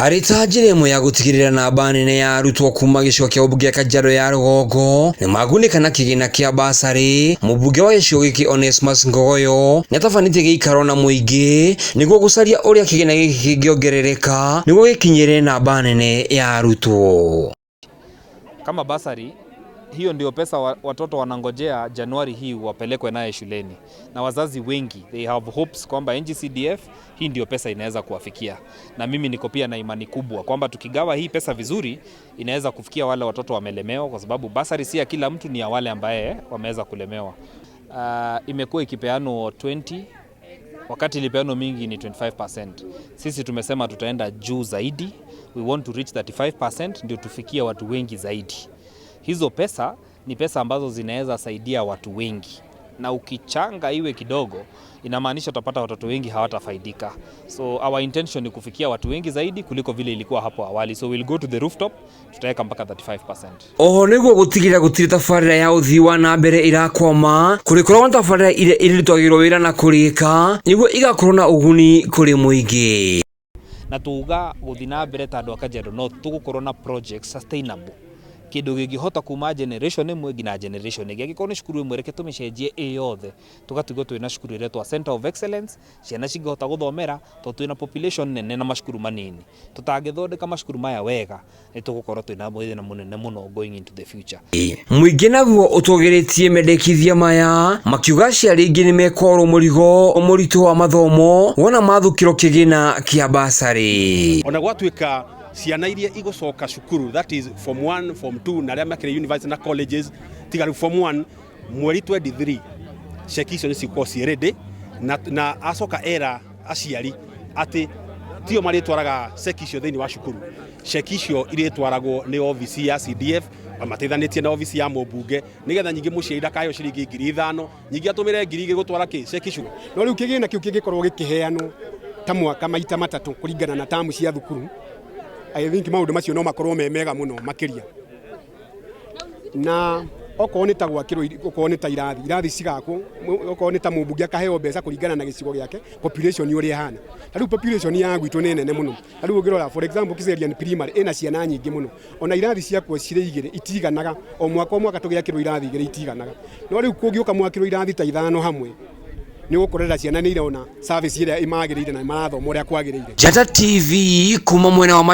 Aritajire mwe ya gutigirira namba nene ya arutwo kuma gicigo kia ubunge KAJIADO ya Rugongo ni magunĩka na kĩgĩna kia Bursary. Mũmbunge wa gĩcigo gĩkĩ Onesmus Ngogoyo nĩatabanĩtie gĩikaro na mũingĩ nĩguo gũcaria ũrĩa kĩgĩna gĩkĩ kĩngĩongerereka nĩguo gĩkinyĩre namba nene ya arutwo. Kama Bursary, hiyo ndio pesa watoto wanangojea Januari hii wapelekwe naye shuleni. Na wazazi wengi, they have hopes kwamba NGCDF hii ndio pesa inaweza kuwafikia. Na mimi niko pia na imani kubwa kwamba tukigawa hii pesa vizuri inaweza kufikia wale watoto wamelemewa, kwa sababu Bursary si ya kila mtu, ni ya wale ambaye wameweza kulemewa. Imekuwa ikipeano 20, wakati ilipeano mingi ni 25%. Sisi tumesema tutaenda juu zaidi. We want to reach 35% ndio tufikie watu wengi zaidi. Hizo pesa ni pesa ambazo zinaweza saidia watu wengi, na ukichanga iwe kidogo inamaanisha utapata watoto wengi hawatafaidika. So our intention ni kufikia watu wengi zaidi kuliko vile ilikuwa hapo awali. So we'll go to the rooftop, tutaweka mpaka 35%. Oho niguo gutigira gutiri tabarĩra ya uthii wa na mbere irakwama kurikorwo na tabarĩra ile iritwagirwo wira na kurika niguo igakorwo na uguni kuri muingi. Na tuuga guthii na mbere tandũ KAJIADO no tugukorwo na project sustainable, kindu gingihota kuma generation imwe nginya generation ĩngĩ. Angĩkorwo nĩ cukuru ĩmwe reke tũmĩcenjie yothe tũgatigwo twĩna cukuru ĩretwo Center of Excellence, ciana cingĩhota gũthomera tondũ twĩna population nene na macukuru manini. Tũtangĩthondeka macukuru maya wega nĩ tũgũkorwo twĩna mũthĩna mũnene mũno going into the future. Mũingĩ naguo ũtũgĩrĩtie mendekithia maya makiuga aciari aingĩ nĩ mekorwo mũrigo mũritũ wa mathomo wona mathukĩrwo kĩgĩna kĩa Bursary. Ona gwatuĩka ciana iria igũcoka cukuru, that is form 1, form 2 na arĩa makĩrĩ university na colleges, tiga form 1 mweri 23 ceki icio nĩcikoo ciĩ ready na acoka era aciari atĩ tio marĩtwaraga ceki icio thĩinĩ wa cukuru. Ceki icio irĩtwaragwo nĩ ofici ya CDF mateithanĩtie na ofici ya mũmbunge nĩgetha nyingĩ mũciari ndakayo ciringi 5,000 nyingĩ atũmĩre 2,000 gũtwara ceki cukuru. No rĩu kĩgĩna kĩu kĩngĩkorwo gĩkĩheanwo ta mwaka maita matatũ kũringana na tamu cia thukuru, I think maundu macio no makorwo me mega muno makiria. Na okorwo ni ta gwakirwo, okorwo ni ta irathi cigakwo, okorwo ni ta mũmbunge akaheo mbeca kũringana na gĩcigo gĩake, population ũrĩa ihana. Ta rĩu population ya gwitũ nĩ nene muno. Ta rĩu ũngĩrora for example Kiserian primary ina ciana nyingĩ muno. Ona irathi ciakwo cirĩ 2 itiganaga, o mwaka tũgĩakĩrwo irathi 2 itiganaga. No rĩu kũngĩũka mwakĩrwo irathi ta 5 hamwe ni gukorera ciana ni irona service ĩrĩa imagĩrĩire na marathoma ũrĩa kwagĩrĩire. Njata TV kuma mwena wa